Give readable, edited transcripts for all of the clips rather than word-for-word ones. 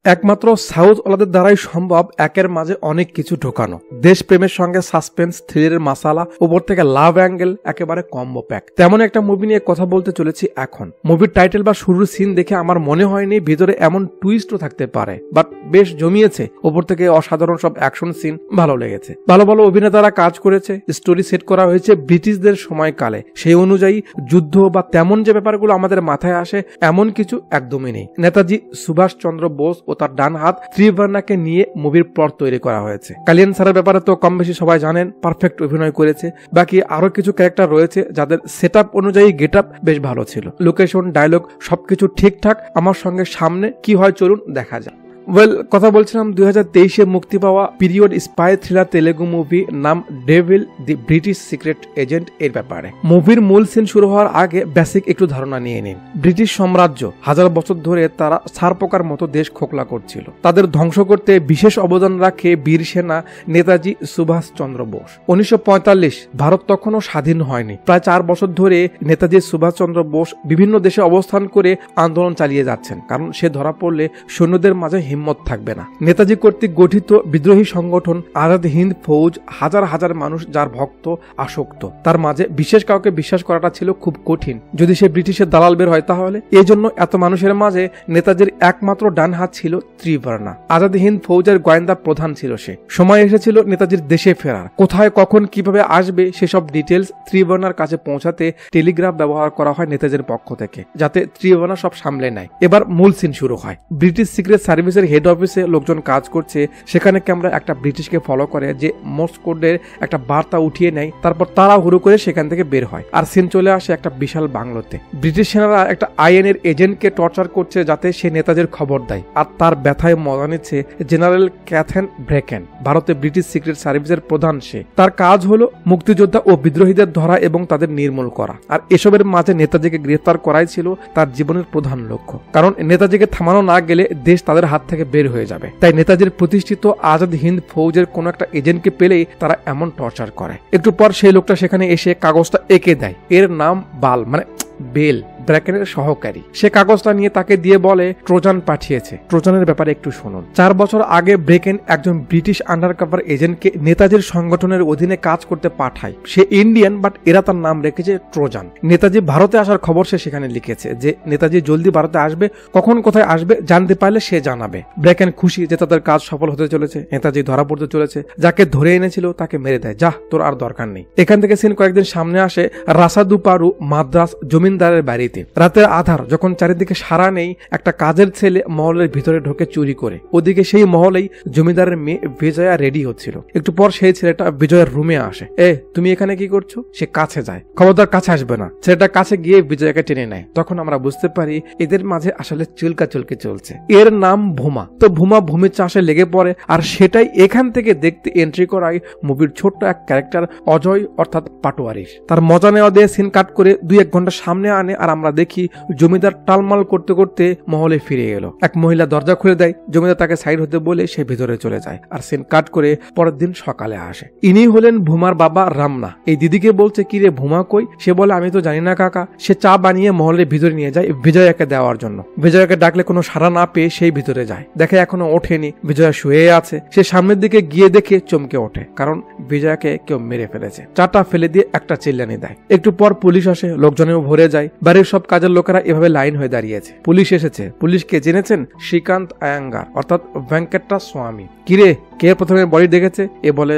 একমাত্র সাউথ ওলাদের দ্বারাই সম্ভব একের মাঝে অনেক কিছু ঢোকানো। দেশপ্রেমের সঙ্গে সাসপেন্স, থ্রিলারের মাসালা, উপর থেকে লাভ অ্যাঙ্গেল, একেবারে কম্বো প্যাক। তেমন একটা মুভি নিয়ে কথা বলতে চলেছি এখন। মুভির টাইটেল বা শুরুর সিন দেখে আমার মনে হয়নি ভিতরে এমন টুইস্টও থাকতে পারে, বাট বেশ জমিয়েছে। উপর থেকে অসাধারণ সব অ্যাকশন সিন ভালো লেগেছে। ভালো ভালো অভিনেতারা কাজ করেছে। স্টোরি সেট করা হয়েছে ব্রিটিশদের সময়কালে, সেই অনুযায়ী যুদ্ধ বা তেমন যে ব্যাপারগুলো আমাদের মাথায় আসে এমন কিছু একদমই নেই। নেতাজি সুভাষচন্দ্র বোস ও তার ডান হাত ত্রিবর্ণাকে নিয়ে মুভির প্লট তৈরি করা হয়েছে। কালিয়ান স্যারের ব্যাপারে তো কম বেশি সবাই জানেন, পারফেক্ট অভিনয় করেছে। বাকি আরো কিছু ক্যারেক্টার রয়েছে যাদের সেটআপ অনুযায়ী গেটআপ বেশ ভালো ছিল। লোকেশন, ডায়লগ সবকিছু ঠিকঠাক। আমার সঙ্গে সামনে কি হয় চলুন দেখা যাক। কথা বলছিলাম 2023-এ মুক্তি পাওয়া period spy thriller Telugu movie নাম Devil the British secret agent এর ব্যাপারে। মুভির মূল সিন শুরু হওয়ার আগে বেসিক একটু ধারণা নিয়ে নিন। ব্রিটিশ সাম্রাজ্য হাজার বছর ধরে তারা ছারপোকার মতো দেশ খোকলা করছিল। তাদের ধ্বংস করতে বিশেষ অবদান রাখে বীর সেনা নেতাজি সুভাষচন্দ্র বোস। 1945 ভারত তখনও স্বাধীন হয়নি। প্রায় 4 বছর ধরে নেতাজি সুভাষচন্দ্র বোস বিভিন্ন দেশে অবস্থান করে আন্দোলন চালিয়ে যাচ্ছেন, কারণ সে ধরা পড়লে সৈন্যদের মাঝে হিম্মত থাকবে না। নেতাজি কর্তৃক গঠিত বিদ্রোহী সংগঠন আজাদ হিন্দ ফৌজ হাজার হাজার মানুষ যার ভক্ত আসক্ত। তার মাঝে বিশেষ কাউকে বিশ্বাস করাটা ছিল খুব কঠিন, যদি সে ব্রিটিশের দালাল বের হয় তাহলে। এই জন্য এত মানুষের মাঝে নেতাজির একমাত্র ডান হাত ছিল ত্রিবর্ণা। আজাদ হিন্দ ফৌজের গোয়েন্দা প্রধান ছিল সে। সময় এসেছিল নেতাজির দেশে ফেরার। কোথায়, কখন, কিভাবে আসবে সেসব ডিটেলস ত্রিবর্ণার কাছে পৌঁছাতে টেলিগ্রাফ ব্যবহার করা হয় নেতাজির পক্ষ থেকে, যাতে ত্রিবর্ণা সব সামলে নেয়। এবার মূল সিন শুরু হয়। ব্রিটিশ সিক্রেট সার্ভিসের হেড অফিসে লোকজন কাজ করছে। সেখানে ক্যামেরা একটা ব্রিটিশকে ফলো করে যে মোর্স কোডের একটা বার্তা উঠিয়ে নেয়। তারপর তারা হুড়ো করে সেখান থেকে বের হয়। আর সিন চলে আসে একটা বিশাল বাংলোতে। ব্রিটিশ সেনারা একটা আইএনএর এজেন্টকে টর্চার করছে যাতে সে নেতাজির খবর দেয়। আর তার ব্যথায় মজা নিচ্ছে জেনারেল ক্যাথেন ব্রেকেন, ভারতে ব্রিটিশ সিক্রেট সার্ভিসের প্রধান। সে তার কাজ হলো মুক্তিযোদ্ধা ও বিদ্রোহীদের ধরা এবং তাদের নির্মূল করা। আর এসবের মাঝে নেতাজিকে গ্রেফতার করাই ছিল তার জীবনের প্রধান লক্ষ্য, কারণ নেতাজিকে থামানো না গেলে দেশ তাদের হাত থেকে বের হয়ে যাবে। তাই নেতাজির প্রতিষ্ঠিত আজাদ হিন্দ ফৌজের কোন একটা এজেন্টকে পেলেই তারা এমন টর্চার করে। একটু পর সেই লোকটা সেখানে এসে কাগজটা এঁকে দেয়। এর নাম বাল, মানে বেল, ব্রেকেনের সহকারী। সে কাগজটা নিয়ে তাকে দিয়ে বলে ট্রোজান পাঠিয়েছে। ট্রোজানের ব্যাপারে একটু শুনুন। 4 বছর আগে ব্রেকেন একজন ব্রিটিশ আন্ডারকভার এজেন্টকে নেতাজির সংগঠনের অধীনে কাজ করতে পাঠায়। সে ইন্ডিয়ান, বাট এরা তার নাম রেখেছে ট্রোজান। নেতাজি ভারতে আসার খবর সে সেখানে লিখেছে যে নেতাজি জলদি ভারতে আসবে, কখন কোথায় আসবে জানতে পারলে সে জানাবে। ব্রেকেন খুশি যে তাদের কাজ সফল হতে চলেছে, নেতাজি ধরা পড়তে চলেছে। যাকে ধরে এনেছিল তাকে মেরে দেয়। যা, তোর আর দরকার নেই। এখান থেকে সিন কয়েকদিন সামনে আসে রাসাদুপারু মাদ্রাস জমিদারের বাড়িতে। রাতের আধার, যখন চারিদিকে সারা নেই, একটা কাজের ছেলে মহলের ভিতরে ঢোকে চুরি করে। ওদিকে সেই মহলেই জমিদারের মেয়ে বিজয়া রেডি হচ্ছিল। একটু পর সেই ছেলেটা বিজয়ের রুমে আসে। তুমি এখানে কি করছো? সে কাছে যায়। খবরদার কাছে আসবে না। ছেলেটা কাছে গিয়ে বিজয়াকে টেনে নেয়। তখন আমরা বুঝতে পারি এদের মাঝে আসলে চুলকাচুলকি চলছে। এর নাম ভূমা। তো ভূমা ভূমির চাষে লেগে পড়ে। আর সেটাই এখান থেকে দেখতে এন্ট্রি করায় মুভির ছোট্ট এক ক্যারেক্টার অজয়, অর্থাৎ পাটোয়ারির। তার মজা নেওয়া দিয়ে সিন কাট করে 2-1 ঘন্টা সামনে আনে। আর আমরা দেখি জমিদার টালমাল করতে করতে মহলে ফিরে এলো। এক মহিলা দরজা খুলে দেয়। জমিদার তাকে সাইড হতে বলে সে ভিতরে চলে যায়। আর সিন কাট করে পরের দিন সকালে আসে। ইনি হলেন ভূমার বাবা রামনা। এই দিদিকে বলছে, কি রে ভূমা কই? সে বলে, আমি তো জানি না কাকা। সে চা বানিয়ে মহলের ভিতরে নিয়ে যায় বিজয়াকে দেওয়ার জন্য। বিজয়াকে ডাকলে কোনো সাড়া না পেয়ে সেই ভিতরে যায়। দেখে এখনো ওঠেনি, বিজয়া শুয়ে আছে। সে সামনের দিকে গিয়ে দেখে চমকে ওঠে, কারণ বিজয়াকে কেউ মেরে ফেলেছে। চাটা ফেলে দিয়ে একটা চিল্লানি দেয়। একটু পর পুলিশ আসে, লোকজনেও ভরে যায়। বাড়ির সব কাজের লোকেরা এভাবে লাইন হয়ে দাঁড়িয়েছে। পুলিশ এসেছে। পুলিশকে জেনেছেন? শ্রীকান্ত আয়াঙ্গার, অর্থাৎ ভেঙ্কটা স্বামী। কিরে, কে প্রথমে বডি দেখেছে? এ বলে,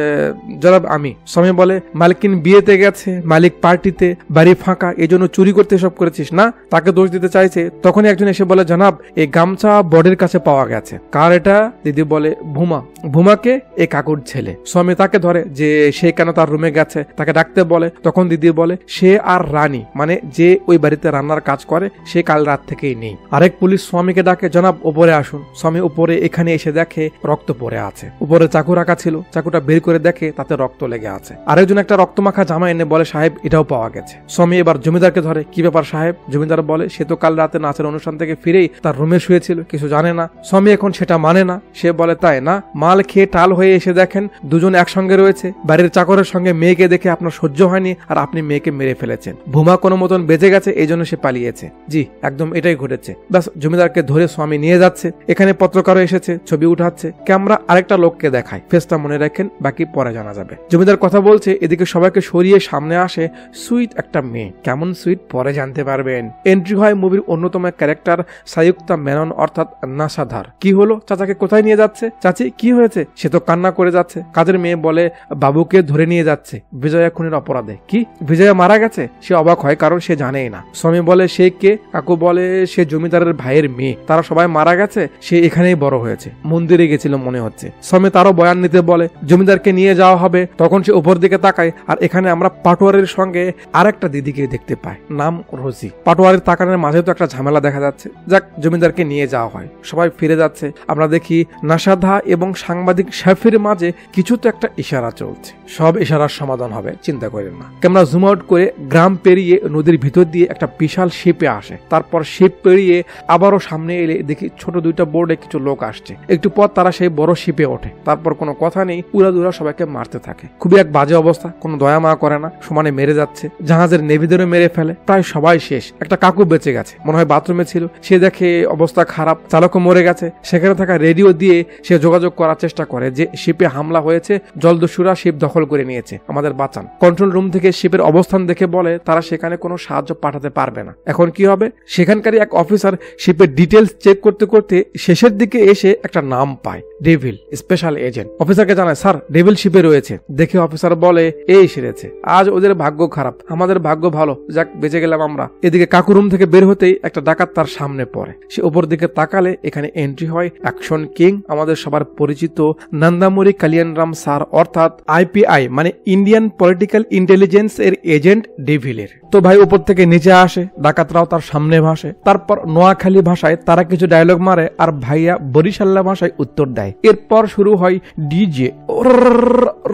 জনাব আমি। স্বামী বলে, মালিকিন বিয়েতে গেছে, মালিক পার্টিতে, বাড়ি ফাঁকা, এই জন্য চুরি করতে সব করেছিস না? তাকে দোষ দিতে চাইছে। তখনই একজন এসে বলে, জনাব এই গামছা বডির কাছে পাওয়া গেছে। কার এটা? দিদি বলে, ভূমা। ভূমাকে? এ কাকুর ছেলে। স্বামী তাকে ধরে যে সে কেন তার রুমে গেছে, তাকে ডাকতে বলে। তখন দিদি বলে, সে আর রানী, মানে যে ওই বাড়িতে রান্নার কাজ করে, সে কাল রাত থেকেই নেই। আরেক পুলিশ স্বামীকে ডাকে, জনাব উপরে আসুন। স্বামী উপরে এখানে এসে দেখে রক্ত পড়ে আছে। উপরে চাকু রাখা ছিল, চাকুটা বের করে দেখে তাতে রক্ত লেগে আছে। আরেকজন একটা রক্তমাখা জামা এনে বলে সাহেব এটাও পাওয়া গেছে। স্বামী এবার জমিদারকে ধরে, কি ব্যাপার সাহেব? জমিদার বলে সে তো কাল রাতে নাচের অনুষ্ঠান থেকে ফিরেই তার রুমে শুয়েছিল, কিছু জানে না। স্বামী এখন সেটা মানে না, সে বলে তাই না, মাল খেয়ে টাল হয়ে এসে দেখেন দুজন একসঙ্গে রয়েছে, বাড়ির চাকরের সঙ্গে মেয়েকে দেখে আপনার সহ্য হয়নি আর আপনি মেয়েকে মেরে ফেলেছেন, ভুমা কোনো মতন বেঁচে গেছে এই জন্য সে পালিয়েছে। জি একদম এটাই ঘটেছে। ব্যাস জমিদারকে ধরে স্বামী নিয়ে যাচ্ছে, এখানে পত্রকারও এসেছে, ছবি উঠাচ্ছে, ক্যামেরা আরেকটা লোককে দেখায়, ফেসটা মনে রাখেন বাকি পরে জানা যাবে। জমিদার কথা বলছে, এদিকে সবাইকে সরিয়ে সামনে আসে সুইট একটা মেয়ে, কেমন সুইট পরে জানতে পারবেন। এন্ট্রি হয় মুভির অন্যতম ক্যারেক্টার সায়ুক্তা মেনন অর্থাৎ নাসাধার। কি হলো, চাচাকে কোথায় নিয়ে যাচ্ছে? চাচি কি হয়েছে? সে তো কান্না করে যাচ্ছে। কাজের মেয়ে বলে বাবুকে ধরে নিয়ে যাচ্ছে বিজয়া খুনের অপরাধে। কি বিজয়া মারা গেছে? সে অবাক হয় কারণ সে জানেই না। স্বামী বলে সে কে? কাকু বলে সে জমিদারের ভাইয়ের মেয়ে, তারা সবাই মারা গেছে, সে এখানেই বড় হয়েছে, মন্দিরে গেছিল মনে হচ্ছে। স্বামী তারও বয়ান নিতে বলে, জমিদারকে নিয়ে যাওয়া হবে, তখন সে উপর দিকে তাকায় আর এখানে আমরা পাটোয়ারির সঙ্গে আরেকটা দিদিকে দেখতে পাই, নাম রোজি। পাটোয়ারির তাকানোর মাঝে তো একটা ঝামেলা দেখা যাচ্ছে। যাক জমিদারকে নিয়ে যাওয়া হয়, সবাই ফিরে যাচ্ছে। আমরা দেখি নাসাধা এবং সাংবাদিক শেফির মাঝে কিছু তো একটা ইশারা চলছে, সব ইশারার সমাধান হবে, চিন্তা করেন না। ক্যামেরা জুম আউট করে গ্রাম পেরিয়ে নদীর ভিতর দিয়ে একটা বিশাল শিপে আসে, তারপর শিপ পেরিয়ে আবারও সামনে এলে দেখি ছোট দুইটা বোর্ডে কিছু লোক আসছে। একটু পর তারা সেই বড় শিপে ওঠে, তারপর কোনো কথা নেই, উড়াদুরা সবাইকে মারতে থাকে। খুবই এক বাজে অবস্থা, কোনো দয়া মা করে না, সমানে মেরে যাচ্ছে। জাহাজের নেভিদেরও মেরে ফেলে, প্রায় সবাই শেষ। একটা কাকু বেঁচে গেছে, মনে হয় বাথরুমে ছিল, সে দেখে অবস্থা খারাপ, চালকও মরে গেছে। সেখানে থাকা রেডিও দিয়ে সে যোগাযোগ করার চেষ্টা করে যে শিপে হামলা হয়েছে, জলদস্যুরা শিপ দখল করে নিয়েছে, আমাদের বাঁচান। কন্ট্রোল রুম থেকে শিপের অবস্থান দেখে বলে তারা সেখানে কোনো সাহায্য পাঠাতে পারবে না। এখন কি হবে? সেখানকারই এক অফিসার শিপের ডিটেলস চেক করতে করতে শেষের দিকে এসে একটা নাম পায়, ডেভিল, স্পেশাল এজেন্ট। অফিসারকে জানায় স্যার ডেভিল শিপে রয়েছে। দেখে অফিসার বলে এই সেরেছে, আজ ওদের ভাগ্য খারাপ, আমাদের ভাগ্য ভালো, যাক বেঁচে গেলাম আমরা। এদিকে কাকু রুম থেকে বের হতেই একটা ডাকাত তার সামনে পড়ে, সে উপর দিকে তাকালে এখানে এন্ট্রি হয় অ্যাকশন কিং, আমাদের সবার পরিচিত নন্দামুরি কালিয়ানরাম স্যার, অর্থাৎ আইপিআই মানে ইন্ডিয়ান পলিটিক্যাল ইন্টেলিজেন্স এর এজেন্ট ডেভিলের। তো ভাই উপর থেকে নিচে আসে, ডাকাতরাও তার সামনে ভাসে, তারপর নোয়াখালী ভাষায় তারা কিছু ডায়লগ মারে আর ভাইয়া বরিশাল্লা ভাষায় উত্তর দেয়। এরপর শুরু হয় ডিজে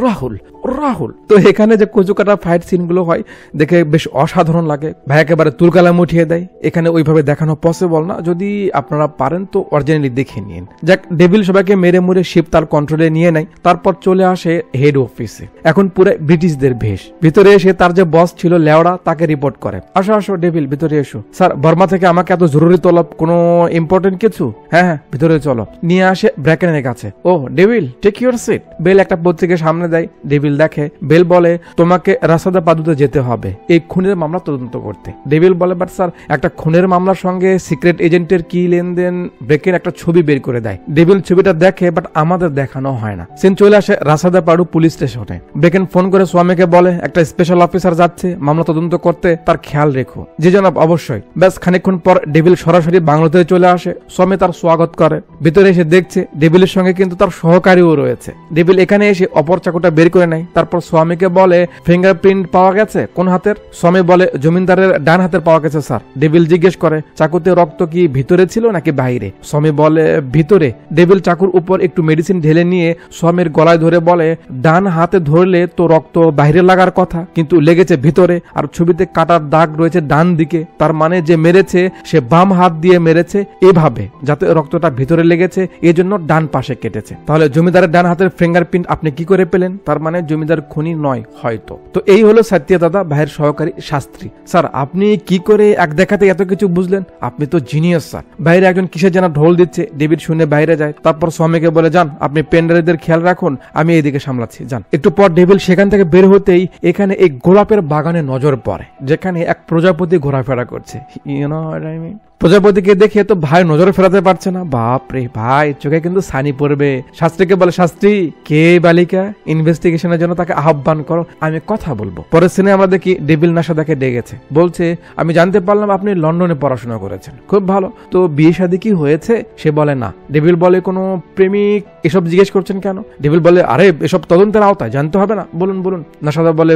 রাহুল রাহুল। তো এখানে যে কচুকাটা ফাইট সিন গুলো হয় দেখে বেশ অসাধারণ লাগে, ভাই একেবারে তুলকালাম উঠিয়ে দেয়। এখানে ওইভাবে দেখানো পসিবল না, যদি আপনারা পারেন তো অরিজিনালি দেখে নিন। যাক ডেভিল সবাইকে মেরে মুরে শিপ তার কন্ট্রোলে নিয়ে নেয়, তারপর চলে আসে হেড অফিসে। এখন পুরো ব্রিটিশদের ভেষ, ভিতরে এসে তার যে বস ছিল লেওড়া তাকে রিপোর্ট করে, আসো আসো ডেভিল ভিতরে এসো। স্যার বর্মা থেকে আমাকে এত জরুরি তলব, কোনো ইম্পর্টেন্ট কিছু? হ্যাঁ হ্যাঁ ভিতরে চলো। নিয়ে আসে ব্র্যাকেনের কাছে। ও ডেভিল টেক ইউর সিট। বেল একটা পত্রিকা সামনে দেয়, ডেভিল দেখে। বেল বলে তোমাকে রাসাদা পাদুতে যেতে হবে এই খুনের মামলা তদন্ত করতে। ডেভিল বলে বাট স্যার একটা খুনের মামলার সঙ্গে সিক্রেট এজেন্টের কি লেনদেন? ব্রেকেন একটা ছবি বের করে দেয়, ডেভিল ছবিটা দেখে বাট আমাদের দেখানো হয় না। সিন চলে আসে রাসাদা পাডু পুলিশ স্টেশনে। ব্রেকেন ফোন করে স্বামীকে বলে একটা স্পেশাল অফিসার যাচ্ছে মামলা তদন্ত করতে, তার খেয়াল রেখো। জি জনাব অবশ্যই। ব্যাস খানিকক্ষণ পর ডেভিল সরাসরি বাংলোতে চলে আসে, স্বামী তার স্বাগত করে। ভিতরে এসে দেখছে ডেভিলের সঙ্গে কিন্তু তার সহকারীও রয়েছে। ডেভিল এখানে এসে অপর চাকুটা বের করে নেয়, তারপর স্বামীকে বলে ফিঙ্গারপ্রিন্ট পাওয়া গেছে কোন হাতের? স্বামী বলে জমিদারের ডান হাতের পাওয়া গেছে স্যার। ডেভিল জিজ্ঞেস করে চাকুতে রক্ত কি ভিতরে ছিল নাকি বাইরে? স্বামী বলে ভিতরে। ডেভিল চাকুর উপর একটু মেডিসিন ঢেলে নিয়ে স্বামীর গলায় ধরে বলে ডান হাতে ধরলে তো রক্ত বাইরে লাগার কথা, কিন্তু লেগেছে ভিতরে, আর ছবিতে কাটার দাগ রয়েছে ডান দিকে, তার মানে যে মেরেছে সে বাম হাত দিয়ে মেরেছে এভাবে যাতে রক্তটা ভিতরে লেগেছে, এজন্য ডান পাশে কেটেছে। তাহলে জমিদারের ডান হাতের ফিঙ্গারপ্রিন্ট আপনি কি করে পেলেন? তার মানে জমিদার খুনি নয় হয়তো। তো এই হলো সত্য দাদা ভাইয়ের সহকারী শাস্ত্রী। স্যার আপনি কি করে এক দেখাতে এত কিছু বুঝলেন? আপনি তো জিনিয়াস স্যার। বাইরে একজন কিসের যেন ঢোল দিচ্ছে, ডেভিড শুনে বাইরে যায়, তারপর স্বামীকে বলে যান আপনি পেন্ডারিদের খেয়াল রাখুন, আমি এইদিকে সামলাচ্ছি, যান। একটু পর ডেভিল সেখান থেকে বের হতেই এখানে এই গোলাপের বাগানে নজর পড়ে, যেখানে এক প্রজাপতি ঘোরাফেরা করছে। You know what I mean? প্রজাপতিকে দেখে তো ভাই নজর ফেরাতে পারছে না, বাপ রে ভাই চোখে কিন্তু সানি পড়বে। শাস্ত্রীকে বলে শাস্ত্রী কে বালিকা, ইনভেস্টিগেশনের জন্য তাকে আহ্বান করো, আমি কথা বলবো। পরের সিনে আমরা দেখি ডেভিল নাসাদাকে ডেকেছে, বলছে আমি জানতে পারলাম আপনি লন্ডনে পড়াশোনা করেছেন, খুব ভালো, তো বিয়ে শাদী কি হয়েছে? সে বলে না। ডেভিল বলে কোনো প্রেমিক এসব জিজ্ঞেস করছেন কেন? ডেভিল বলে আরে এসব তদন্তের আওতায়, জানতে হবে না, বলুন বলুন। নাসাদা বলে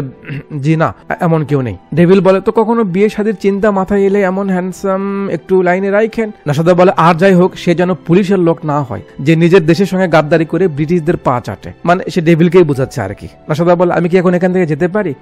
জি না এমন কেউ নেই। ডেভিল বলে তো কখনো বিয়ে শাদীর চিন্তা মাথায় এলে এমন হ্যান্ডসাম একটু একটু লাইনে রাখেন। নাশাদা বলে আর যাই হোক সে যেন পুলিশের লোক না হয় যে নিজের দেশের সঙ্গে গাদ্দারি করে ব্রিটিশদের পা চাটে, মানে সে ডেভিলকেই বোঝাচ্ছে আর কি। নাশাদা বলে আমি কি এখন এখান থেকে যেতে পারি?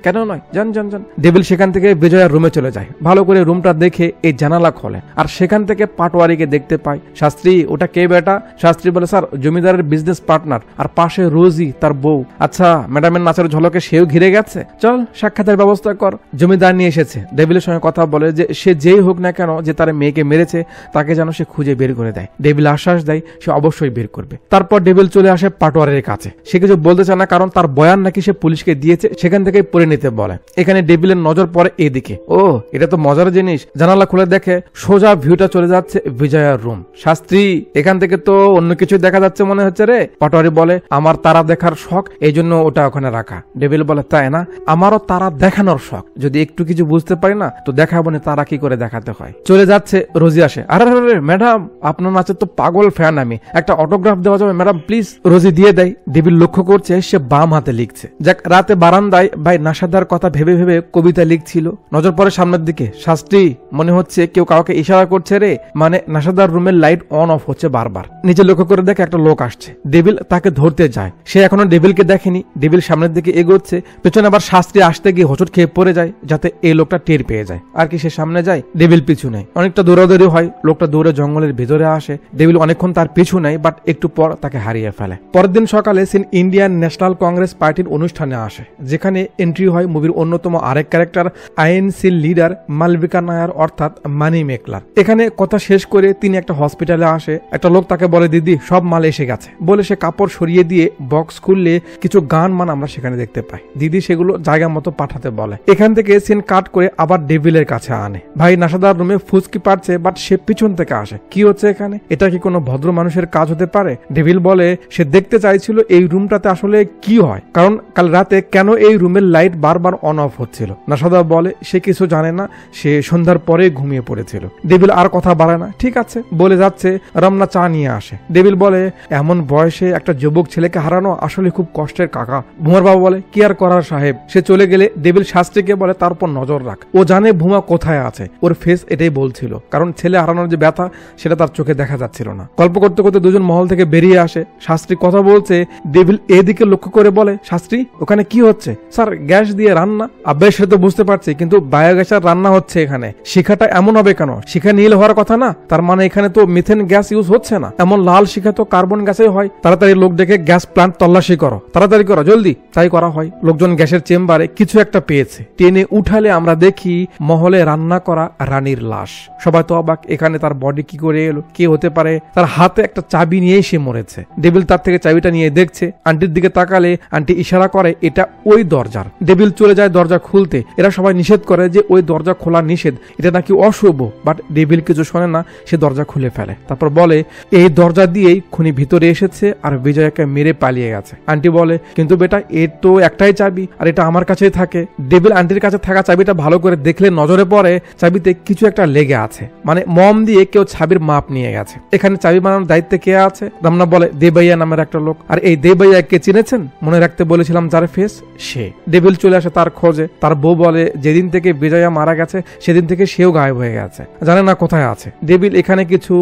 কেন নয়, যান যান যান। ডেভিল সেখান থেকে বিজয়ার রুমে চলে যায়, ভালো করে রুমটা দেখে এই জানালা খোলে আর সেখান থেকে পাটোয়ারিকে দেখতে পায়। শাস্ত্রী ওটা কে বেটা? শাস্ত্রী বলে স্যার জমিদারের বিজনেস পার্টনার, আর পাশে রোজি তার বউ। আচ্ছা ম্যাডামের নাচের ঝলকে সেও ঘিরে গেছে, চল সাক্ষাতের ব্যবস্থা কর। জমিদার নিয়ে এসেছে, ডেভিলের সঙ্গে কথা বলে যে সে যেই হোক না কেন যে তার মেয়েকে মেরেছে তাকে যেন সে খুঁজে বের করে দেয়। ডেভিল আশ্বাস দেয় সে অবশ্যই বের করবে। তারপর ডেভিল চলে আসে পাটোয়ারের কাছে, সে কিছু বলতে চায় না কারণ তার বয়ান নাকি সে পুলিশকে দিয়েছে, সেখান থেকে পড়ে নিতে বলে। এখানে ডেভিলের নজর পড়ে এদিকে, ও এটা তো মজার জিনিস। জানালা খুলে দেখে সোজা ভিউটা চলে যাচ্ছে বিজয়ার রুম। শাস্ত্রী এখান থেকে তো অন্য কিছু দেখা যাচ্ছে মনে হচ্ছে রে। পাটোয়ারি বলে আমার তারা দেখার শখ, এই জন্য ওটা ওখানে রাখা। ডেভিল বলে তাই না, আমারও তারা দেখানোর শখ, যদি একটু কিছু বুঝতে পারি না তো দেখাবো না তারা কি করে দেখাতে হয়। চলে যাচ্ছে, রোজি আসে, আরে ম্যাডাম আপনার নাচের তো পাগল ফ্যান আমি, একটা অটোগ্রাফ দেওয়া যাবে ম্যাডাম প্লিজ? রোজি দিয়ে দেয়। ডেভিল লক্ষ্য করছে সে বাম হাতে লিখছে। যাক, রাতে বারান্দায় ভাই নাশাদার কথা ভেবে ভেবে কবিতা লিখছিল, নজর পড়ে সামনের দিকে। শাস্ত্রী মনে হচ্ছে কেউ কাউকে ইশারা করছে রে, মানে নাশাদার রুমের লাইট অন অফ হচ্ছে বারবার। নিচে লক্ষ্য করে দেখে একটা লোক আসছে, ডেভিল তাকে ধরতে যায়, সে এখনো ডেভিলকে দেখেনি। ডেভিল সামনের দিকে এগোচ্ছে, পেছনে আবার শাস্ত্রী আসতে গিয়ে হোঁচট খেয়ে পড়ে যায় যাতে এই লোকটা টের পেয়ে যায়। আর কি সে সামনে যায়, ডেভিল পিছু নেয়। অনেকটা দৌড়াদৌড়ি হয়, লোকটা দৌড়ে জঙ্গলের ভেতরে আসে। ডেভিল অনেকক্ষণ তার পিছু নেয়, বাট একটু পর তাকে হারিয়ে ফেলে। পরের দিন সকালে সিন ইন্ডিয়ান ন্যাশনাল কংগ্রেস পার্টির অনুষ্ঠানে আসে, যেখানে এন্ট্রি হয় মুভির অন্যতম আরেক character INC leader Malavika Nair অর্থাৎ মানি মেকলার। এখানে কথা শেষ করে তিনি একটা হসপিটালে আসে, একটা লোক তাকে বলে দিদি সব মাল এসে গেছে বলে সে কাপড় সরিয়ে দিয়ে বক্স খুললে কিছু গান মান আমরা সেখানে দেখতে পাই। দিদি সেগুলো জায়গা মতো পাঠাতে বলে। এখান থেকে সিন কাট করে আবার ডেভিলের কাছে আনে। ভাই নাশাদার রুমে ফুসকি পারছে, বাট সে পিছন থেকে আসে। কি হচ্ছে এখানে, এটা কি কোনো ভদ্র মানুষের কাজ হতে পারে? ডেভিল বলে সে দেখতে চাইছিল এই রুমটাতে আসলে কি হয়, কারণ কাল রাতে কেন এই রুমের লাইট বারবার অন অফ হচ্ছিল। নাশাদা বলে সে কিছু জানে না, সে সন্ধ্যার পরে ঘুমিয়ে পড়েছিল। ডেভিল আর কথা বাড়ায় না, ঠিক আছে বলে যাচ্ছে। রমনা চা নিয়ে আসে। ডেভিল বলে এমন বয়সে একটা যুবক ছেলেকে হারানো আসলে খুব কষ্টের কাকা। ভুমার বাবা বলে কি আর করার সাহেব। সে চলে গেলে ডেভিল শাস্ত্রীকে বলে তার উপর নজর রাখ, ও জানে ভুমা কোথায় আছে। ওর ফেস এটাই বলছিল, কারণ ছেলে হারানোর যে ব্যথা সেটা তার চোখে দেখা যাচ্ছিল না। গল্প করতে করতে দুজন মহল থেকে বেরিয়ে আসে। শাস্ত্রী কথা বলছে, ডেভিল এদিকে লক্ষ্য করে বলে শাস্ত্রী ওখানে কি হচ্ছে? স্যার গ্যাস দিয়ে রান্না। আব্বাই সে তো বুঝতে পারছে, কিন্তু বায়োগ্যাসের রান্না হচ্ছে এখানে। শিখাটা এমন হবে কেন? শিখা নীল হওয়ার কথা না, তার মানে এখানে তো মিথেন গ্যাস ইউজ হচ্ছে না। এমন লাল শিখা তো কার্বন গ্যাসে হয়। তাড়াতাড়ি লোক ডেকে গ্যাস প্লান্ট তল্লাশি করো, তাড়াতাড়ি করো জলদি। তাই করা হয়। লোকজন গ্যাসের চেম্বারে কিছু একটা পেয়েছে, টেনে উঠালে আমরা দেখি মহলে রান্না করা রানীর লাশ। সবাই তো অবাক, এখানে তার বডি কি করে এলো, কে হতে পারে? তার হাতে একটা চাবি নিয়ে সে মরেছে। ডেভিল তার থেকে চাবিটা নিয়ে দেখছে। আন্টির দিকে তাকালে আন্টি ইশারা করে এটা ওই দরজার। ডেভিল চলে যায় দরজা খুলতে। এরা সবাই নিষেধ করে যে ওই দরজা খোলা নিষেধ, এটা নাকি অশুভ। বাট ডেভিল কিছু শোনে না, সে দরজা খুলে ফেলে। তারপর বলে এই দরজা দিয়েই খুনি ভিতরে এসেছে আর বিজয়াকে মেরে পালিয়ে গেছে। আন্টি বলে কিন্তু বেটা এর তো একটাই চাবি আর এটা আমার কাছেই থাকে। ডেভিল আন্টির কাছে থাকা চাবিটা ভালো করে দেখলে নজরে পড়ে চাবিতে কিছু একটা লেগে আছে, মানে মম দিয়ে কেউ চাবির মাপ নিয়ে গেছে। এখানে চাবি বানানোর দায়িত্বে কে আছে? রামনা বলে দেবাইয়া নামের একটা লোক। আর এই দেবাইয়া কে চিনেছেন? মনে রাখতে বলেছিলাম যার ফেস সে। ডেভিল চলে আসে তার খোঁজে। তার বউ বলে যেদিন থেকে বিজয়া মারা গেছে সেদিন থেকে সেও গায়েব হয়ে গেছে, জানে না কোথায় আছে। ডেভিল এখানে কিছু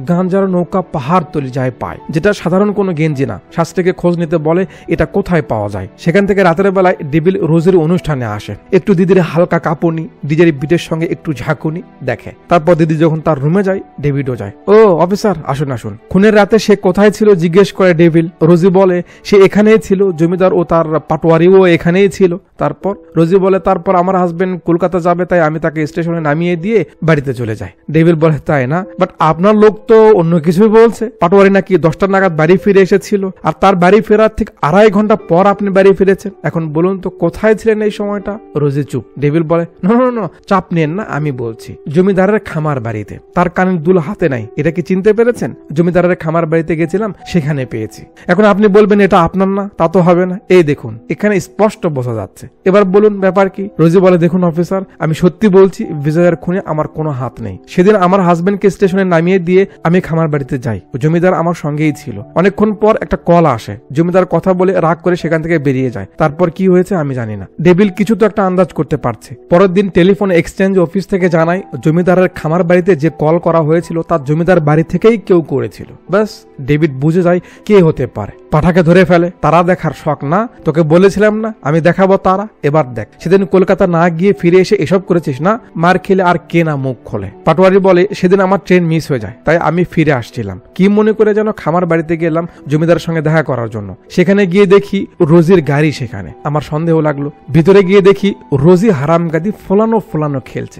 গাঞ্জার নৌকা পাহাড় তলি যায় পায়, যেটা সাধারণ কোনো গেঞ্জি না। শাস্ত্রীকে খোঁজ নিতে বলে এটা কোথায় পাওয়া যায়। সেখান থেকে রাতের বেলায় ডেভিল রোজের অনুষ্ঠানে আসে। একটু দিদির হালকা কাঁপুনি, ডিজের বিটের সঙ্গে একটু ঝাঁকুনি দেখে। তারপর দিদি যখন তার রুমে যায় ডেভিডও যায়। ও অফিসার আসুন আসুন। খুনের রাতে সে কোথায় ছিল জিজ্ঞেস করে ডেভিল। রোজি বলে সে এখানেই ছিল, জমিদার ও তার পাটোয়ারিও এখানেই ছিল। তারপর রোজি বলে তারপর আমার হাজবেন্ড কলকাতা যাবে, তাই আমি তাকে স্টেশনে নামিয়ে দিয়ে বাড়িতে চলে যাই। ডেভিল বলে তাই না, বাট আপনার লোক তো অন্য কিছুই বলছে। পাটোয়ারি নাকি 10টা নাগাদ বাড়ি ফিরে এসেছিল, আর তার বাড়ি ফেরার ঠিক 2.5 ঘন্টা পর আপনি বাড়ি ফিরেছেন। এখন বলুন তো কোথায় ছিলেন এই সময়টা? রোজি চুপ। ডেভিল বলে নো চাপ নেন না, আমি বলছি জমিদারের খামার বাড়িতে। তার কানের দুল হাতে নাই, এটা কি চিনতে পেরেছেন? জমিদারের খামার বাড়িতে গেছিলাম, সেখানে পেয়েছি। এখন আপনি বলবেন এটা আপনার না, তা তো হবে না। এই দেখুন এখানে স্পষ্ট বোঝা যাচ্ছে। এবার বলুন ব্যাপার কি? রোজি বলে দেখুন অফিসার, আমি সত্যি বলছি বিজয়ের খুনে আমার কোনো হাত নেই। সেদিন আমার হাজবেন্ডকে স্টেশনে নামিয়ে দিয়ে আমি খামার বাড়িতে যাই, জমিদার আমার সঙ্গেই ছিল। অনেকক্ষণ পর একটা কল আসে, জমিদার কথা বলে রাগ করে সেখান থেকে বেরিয়ে যায়। তারপর কি হয়েছে আমি জানি না। ডেভিল কিছু তো একটা আন্দাজ করতে পারছে। পরের দিন টেলিফোন এক্সচেঞ্জ অফিস থেকে জানায় জমিদারের খামার বাড়িতে যে কল করা হয়েছিল তার জমিদার বাড়ি থেকেই কেউ করেছিল। ব্যাস ডেভিড বুঝে যায় কে হতে পারে, পাঠাকে ধরে ফেলে। তারা দেখার শখ না, তোকে বলেছিলাম না আমি দেখাবো তারা, এবার দেখ। সেদিন কলকাতা না গিয়ে ফিরে এসে এসব করেছিস না, মার খেলে আর কে না মুখ খোলে। পাটোয়ারি বলে সেদিন আমার ট্রেন মিস হয়ে যায়, তাই আমি ফিরে আসছিলাম। কি মনে করে যেন খামার বাড়িতে গেলাম জমিদারের সঙ্গে দেখা করার জন্য। সেখানে গিয়ে দেখি রোজির গাড়ি সেখানে। আমার সন্দেহ লাগলো, ভিতরে গিয়ে দেখি রোজি হারামগাদি ফোলানো ফোলানো খেলছে।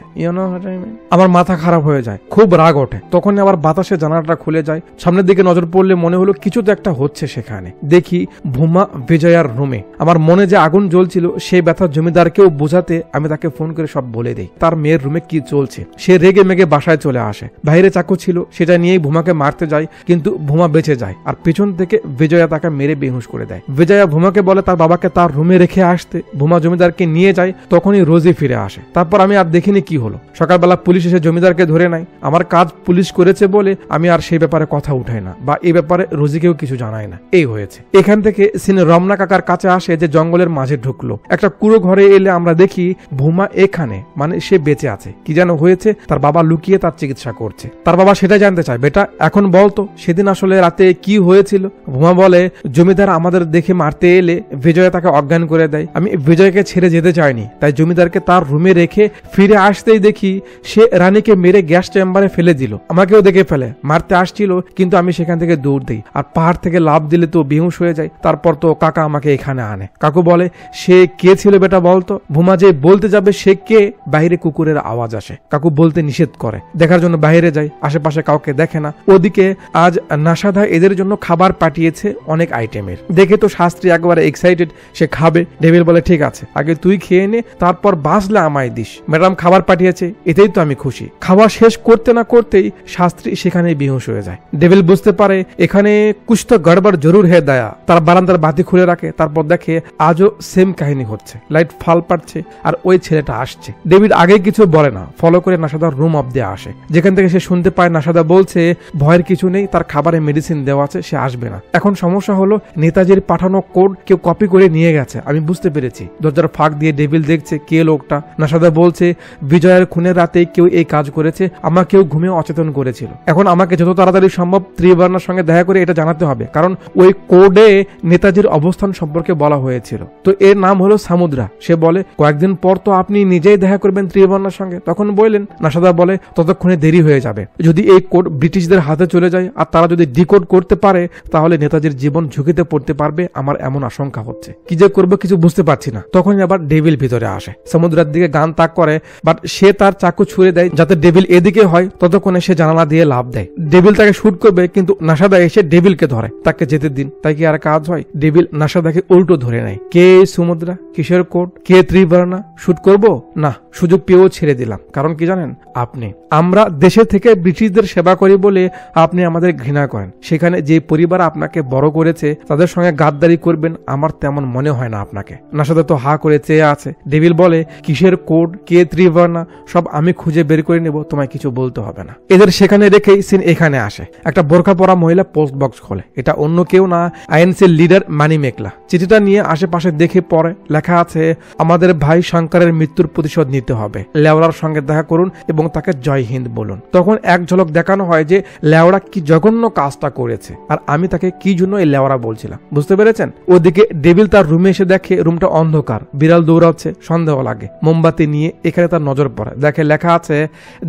আমার মাথা খারাপ হয়ে যায়, খুব রাগ ওঠে। তখন আবার বাতাসে জানালাটা খুলে যায়, সামনের দিকে নজর পড়লে মনে হলো কিছু তো একটা হচ্ছে সেখানে। দেখি ভূমা বিজয়ার রুমে। আমার মনে যে আগুন জ্বলছিল সেই ব্যথা জমিদারকেও বোঝাতে আমি তাকে ফোন করে সব বলে দেই তার মেয়ের রুমে কি চলছে। সে রেগে মেগে বাসায় চলে আসে। বাইরে চাকু ছিল, সেটা নিয়েই ভূমাকে মারতে যায়, কিন্তু ভূমা বেঁচে যায়। আর পিছন থেকে বিজয়া তাকে মেরে বেহুশ করে দেয়। বিজয়া ভূমাকে বলে তার বাবাকে তার রুমে রেখে আসতে। ভূমা জমিদারকে নিয়ে যায়, তখনই রোজি ফিরে আসে। তারপর আমি আর দেখিনি কি হলো। সকালবেলা পুলিশ এসে জমিদারকে ধরে নেয়। আমার কাজ পুলিশ করেছে বলে আমি আর সেই ব্যাপারে কথা উঠাই না, বা এই ব্যাপারে রোজিকেও কিছু জানাই না। এই হয়েছে। এখান থেকে সিন রমনা কাকার কাছে আসে যে জঙ্গলের মাঝে ঢুকলো। একটা কুড়ো ঘরে এলে আমরা দেখি ভূমা এখানে, মানে সে বেঁচে আছে। কি যেন হয়েছে, তার বাবা লুকিয়ে তার চিকিৎসা করছে। তার বাবা সেটা জানতে চায়, বেটা এখন বলতো সেদিন আসলে রাতে কি হয়েছিল। ভূমা বলে জমিদার আমাদের দেখে মারতে এলে বিজয় তাকে অজ্ঞান করে দেয়। আমি বিজয়কে ছেড়ে যেতে চাইনি, তাই জমিদারকে তার রুমে রেখে ফিরে আসতেই দেখি সে রানীকে মেরে গ্যাস চেম্বারে ফেলে দিল। আমাকেও দেখে ফেলে, মারতে আসছিল, কিন্তু আমি সেখান থেকে দৌড় দিই। আর পাহাড় থেকে লাফ দিলে তো বেহুশ হয়ে যায়। তারপর তো কাকা আমাকে এখানে আনে। কাকু বলে সে কে ছিল বেটা বলতো। ভূমা যে বলতে যাবে সে কে, বাইরে কুকুরের আওয়াজ আসে। কাকু বলতে নিষেধ করে। দেখার জন্য বাইরে যায়, আশেপাশে কাউকে দেখে না। ওদিকে আজ নাসাদা এদের জন্য খাবার পাঠিয়েছে অনেক আইটেমের। দেখে তো শাস্ত্রী একবারে এক্সাইটেড, সে খাবে। ডেভিল বলে ঠিক আছে, আগে তুই খেয়ে নে, তারপর বাঁচলে আমায় দিস। ম্যাডাম খাবার পাঠিয়েছে, এতেই তো আমি খুশি। খাওয়া শেষ করতে না করতেই শাস্ত্রী সেখানেই বেহুশ হয়ে যায়। ডেভিল বুঝতে পারে এখানে কুছ তো গড়বড় জরুর হে দয়া। তার বারান্দার বাতি খুলে রাখে। তারপর দেখে আজও সেম কাহিনী হচ্ছে, লাইট ফাল পাচ্ছে আর ওই ছেলেটা আসছে। ডেভিড আগে কিছু বলে না, ফলো করে নাসাদার রুম অব্দি আসে, যেখান থেকে সে শুনতে পায় নাসাদা বলছে ভয়ের কিছু নেই, তার খাবারে মেডিসিন দেওয়া আছে, সে আসবে না। এখন সমস্যা হলো নেতাজির পাঠানো কোড কেউ কপি করে নিয়ে গেছে, আমি বুঝতে পেরেছি। দরজার ফাঁক দিয়ে ডেভিল দেখছে কে লোকটা। নাসাদা বলছে বিজয়ের খুনের রাতে কেউ এই কাজ করেছে, আমাকেও ঘুমে অচেতন করেছিল। এখন আমাকে যত তাড়াতাড়ি সম্ভব ত্রিবর্ণার সঙ্গে দেখা করে এটা জানাতে হবে, কারণ ওই কোডে নেতাজির অবস্থান সম্পর্কে বলা হয়েছিল। তো এর নাম হলো সামুদ্রা। সে বলে কয়েকদিন পর তো আপনি নিজেই দেখা করবেন ত্রিবর্ণার সঙ্গে। তখন বললেন, নাসাদা বলে ততক্ষণে দেরি হয়ে যাবে। যদি এই কোড ব্রিটিশদের হাতে চলে যায় আর তারা যদি ডিকোড করতে পারে, তাহলে নেতাজির জীবন ঝুঁকিতে পড়তে পারবে। আমার এমন আশঙ্কা হচ্ছে, কি যে করবো কিছু বুঝতে পারছি না। তখনই আবার ডেভিল ভিতরে আসে, সমুদ্রের দিকে গান তাক করে, বাট সে তার চাকু ছুঁড়ে দেয় যাতে ডেভিল এদিকে হয়। ততক্ষণে সে জানালা দিয়ে লাফ দেয়। ডেভিল তাকে শুট করবে, কিন্তু নাসাদা এসে ডেভিলকে ধরে, তাকে যেতে দিন। তাই কি আর কাজ হয়? ডেভিল নাসাদাকে উল্টো ধরে নেয়। কে সমুদ্রা, কিসের কোড, কে ত্রিবর্ণা, শুট করব না, সুযোগ পেয়েও ছেড়ে দিলাম। কারণ কি জানেন আপনি, আমরা দেশে থেকে ব্রিটিশদের সেবা করি বলে আপনি আমাদের ঘৃণা করেন। সেখানে যে পরিবার আপনাকে বড় করেছে তাদের সঙ্গে গাদ্দারি করবেন আমার তেমন মনে হয় না আপনাকে। নাসাদা তো হা করে চেয়ে আছে। ডেভিল বলে কিসের কোড, কে ত্রিবর্ণা, সব আমি খুঁজে বের করে নেব, তোমায় কিছু বলতে হবে না। এদের সেখানে রেখেই সিন এখানে আসে। একটা বোরখা পরা মহিলা পোস্ট বক্স খোলে। এটা অন্য কেউ না, আইএনসির লিডার মানি মেকলা। চিঠিটা নিয়ে আশেপাশে দেখে পড়ে। লেখা আছে আমাদের ভাই শঙ্করের মৃত্যুর প্রতিশোধ নিতে হবে। লেওড়ার সঙ্গে দেখা করুন এবং তাকে জয় হিন্দ বলুন। তখন এক ঝলক দেখানো হয় যে লেওড়া কি জঘন্য কাজটা করেছে, আর আমি তাকে কি জন্য এই লেওড়া বলছিলাম। বুঝতে পেরেছেন? ওদিকে ডেভিল তার রুমে এসে দেখে রুমটা অন্ধকার, বিড়াল দৌড়াচ্ছে, সন্দেহ লাগে। মোমবাতি নিয়ে এখানে তার নজর পড়ে। দেখে লেখা আছে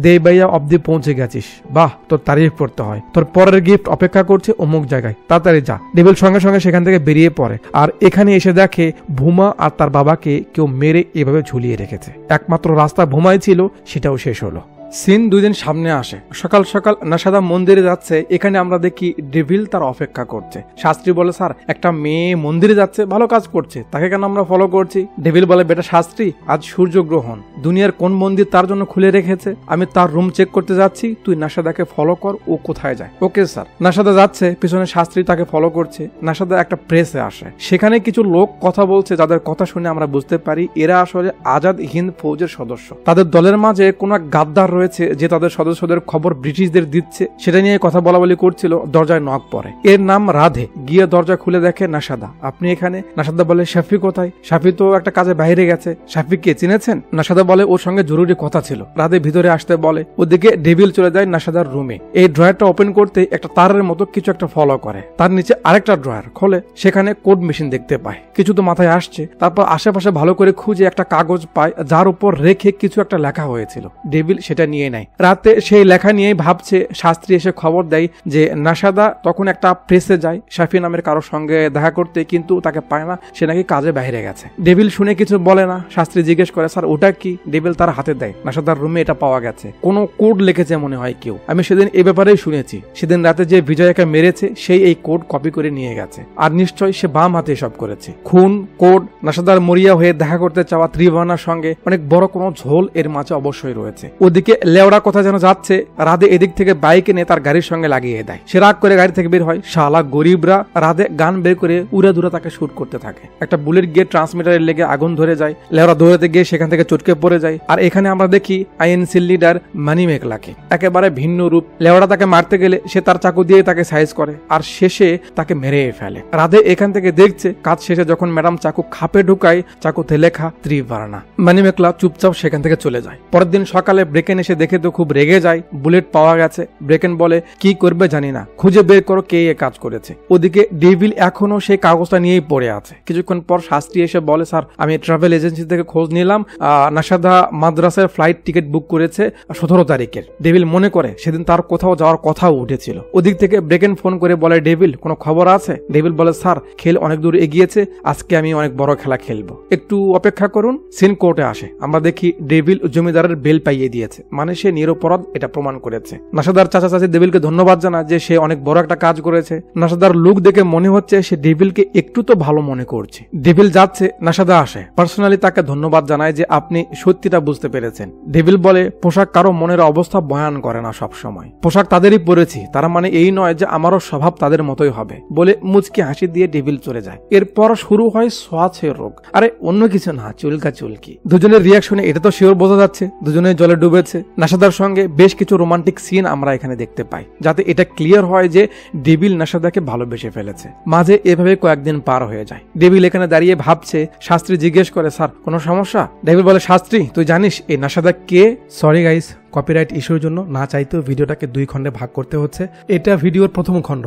দেবাইয়া অব্দি পৌঁছে গেছিস, বাহ, তোর তারিফ করতে হয়। তোর পরের গিফট অপেক্ষা করছে অমুক জায়গায়, তাড়াতাড়ি যা। ডেভিল সঙ্গে সঙ্গে সেখান থেকে বেরিয়ে পড়ে। আর এখানে এসে দেখে ভূমা আর তার বাবাকে কেউ মেরে এভাবে ঝুলিয়ে রেখেছে। একমাত্র রাস্তা ভূমাই ছিল, সেটাও শেষ হলো। সিন 2 দিন সামনে আসে। সকাল সকাল নাসাদা মন্দিরে যাচ্ছে। এখানে আমরা দেখি ডেভিল তার অপেক্ষা করছে। শাস্ত্রী বলে স্যার, একটা মেয়ে মন্দিরে যাচ্ছে, ভালো কাজ করছে, তাকে কেন আমরা ফলো করছি? ডেভিল বলে বেটা শাস্ত্রী, আজ সূর্যগ্রহণ, দুনিয়ার কোন মন্দির তার জন্য খুলে রেখেছে, আমি তার রুম চেক করতে যাচ্ছি, তুই নাসাদাকে ফলো কর, ও কোথায় যায়। Okay sir. নাসাদা যাচ্ছে, পিছনে শাস্ত্রী তাকে ফলো করছে। নাসাদা একটা প্রেসে আসে। সেখানে কিছু লোক কথা বলছে, যাদের কথা শুনে আমরা বুঝতে পারি এরা আসলে আজাদ হিন্দ ফৌজের সদস্য। তাদের দলের মাঝে কোন গাদ্দার হয়েছে যে তাদের সদস্যদের খবর ব্রিটিশদের দিচ্ছে, সেটা নিয়ে কথা বলা বলি করছিল। দরজায় নক পড়ে। এর নাম রাধে। গিয়ে দরজা খুলে দেখে নাশাদা। আপনি এখানে? নাশাদা বলে শাফি কোথায়? শাফি তো একটা কাজে বাইরে গেছে। শাফিকে চিনেছেন? নাশাদা বলে ওর সঙ্গে জরুরি কথা ছিল। রাধে ভিতরে আসতে বলে। ওদিকে ডেভিল চলে যায় নাশাদার রুমে। এই ড্রয়ারটা ওপেন করতে একটা তারের মতো কিছু একটা ফলো করে। তার নিচে আরেকটা ড্রয়ার খোলে, সেখানে কোড মেশিন দেখতে পায়। কিছু তো মাথায় আসছে। তারপর আশেপাশে ভালো করে খুঁজে একটা কাগজ পায় যার উপর রেখে কিছু একটা লেখা হয়েছিল। ডেভিল সেটা নিয়ে নেয়। রাতে সেই লেখা নিয়েই ভাবছে। শাস্ত্রী এসে খবর দেয় যে নাশাদা তখন একটা প্রেসে যায় শাফি নামের কারোর সঙ্গে দেখা করতে, কিন্তু তাকে পায় না, সে নাকি কাজে বাইরে গেছে। ডেভিল শুনে কিছু বলে না। শাস্ত্রী জিজ্ঞেস করে স্যার ওটা কি? ডেভিল তার হাতে দেয়। নাশাদার রুমে এটা পাওয়া গেছে, কোনো কোড লিখেছে মনে হয় কেউ। আমি সেদিন এই ব্যাপারেই শুনেছি। সেদিন রাতে যে বিজয়াকে মেরেছে সেই এই কোড কপি করে নিয়ে গেছে, আর নিশ্চয়ই সে বাম হাতে সব করেছে। খুন, কোড, নাশাদার মরিয়া হয়ে দেখা করতে চাওয়া ত্রিভানার সঙ্গে অনেক বড় কোনো ঝোল এর মাঝে অবশ্যই রয়েছে। ওদিকে লেওড়া কথা যেন যাচ্ছে। রাধে এদিক থেকে বাইক এনে তার গাড়ির সঙ্গে লাগিয়ে দেয়। সে রাগ করে গাড়ি থেকে বের হয়। শালা গরিবরা। রাধে গান বের করে উড়ে দূরে তাকে শুট করতে থাকে। একটা বুলেট গিয়ে ট্রান্সমিটারের লেগে আগুন ধরে যায়। লেওড়া দৌড়াতে গিয়ে সেখান থেকে চটকে পড়ে যায়। আর এখানে আমরা দেখি আইএনসি লিডার মানিমেকলাকে একেবারে ভিন্ন রূপ। লেওড়া তাকে মারতে গেলে সে তার চাকু দিয়ে তাকে সাইজ করে আর শেষে তাকে মেরে ফেলে। রাধে এখান থেকে দেখছে কাজ শেষে যখন ম্যাডাম চাকু খাপে ঢুকায়, চাকুতে লেখা ত্রিভারনা। মানিমেকলা চুপচাপ সেখান থেকে চলে যায়। পরের দিন সকালে ব্রেকেন এসে দেখে তো খুব রেগে যায়। বুলেট পাওয়া গেছে। ব্রেকেন বলে কি করবে জানি না, খুঁজে বের করো কে এ কাজ করেছে। ওদিকে ডেভিল এখনো সেই কাগজটা নিয়েই পড়ে আছে। কিছুক্ষণ পর শাস্ত্রী এসে বলে স্যার আমি ট্রাভেল এজেন্সি থেকে খোঁজ নিলাম, নাশাদা মাদ্রাসার ফ্লাইট টিকিট বুক করেছে 17 তারিখের। ডেভিল মনে করে সেদিন তার কোথাও যাওয়ার কথাও উঠেছিল। ওদিক থেকে ব্রেকেন ফোন করে বলে ডেভিল কোনো খবর আছে? ডেভিল বলে স্যার খেল অনেক দূর এগিয়েছে, আজকে আমি অনেক বড় খেলা খেলবো, একটু অপেক্ষা করুন। সিন কোর্টে আসে। আমরা দেখি ডেভিল জমিদারের বেল পাইয়ে দিয়েছে, মানে সে নিরপরাধ এটা প্রমাণ করেছে। নাশাদার চাচা চাচি ডেভিলকে ধন্যবাদ জানায় যে সে অনেক বড় একটা কাজ করেছে। নাশাদার লুক দেখে মনে হচ্ছে সে ডেভিলকে একটু তো ভালো মনে করছে। ডেভিল যাচ্ছে, নাশাদা আসে। পার্সোনালি তাকে ধন্যবাদ জানায় যে আপনি সত্যিটা বুঝতে পেরেছেন। ডেভিল বলে পোশাক কারো মনের অবস্থা বয়ান করে না, সব সময় পোশাক তাদেরই পরেছি, তারা মানে এই নয় যে আমারও স্বভাব তাদের মতোই হবে বলে মুচকি হাসি দিয়ে ডেভিল চলে যায়। এরপর শুরু হয় সোয়াচের রোগ। আরে অন্য কিছু না, চুলকা চুলকি। দুজনের রিয়াকশনে এটা তো শিওর বোঝা যাচ্ছে দুজনে জলে ডুবেছে। নাশাদার সঙ্গে বেশ কিছু রোমান্টিক সিন আমরা এখানে দেখতে পাই, যাতে এটা ক্লিয়ার হয় যে ডেভিল নাশাদাকে ভালোবেসে ফেলেছে। মাঝে এভাবে কয়েকদিন পার হয়ে যায়। ডেভিল এখানে দাঁড়িয়ে ভাবছে। শাস্ত্রী জিজ্ঞেস করে স্যার কোনো সমস্যা? ডেভিল বলে শাস্ত্রী তুই জানিস এই নাশাদা কে? সরি গাইস, কপিরাইট ইস্যুর জন্য না চাইতেও ভিডিওটাকে 2 খণ্ডে ভাগ করতে হচ্ছে। এটা ভিডিওর প্রথম খণ্ড।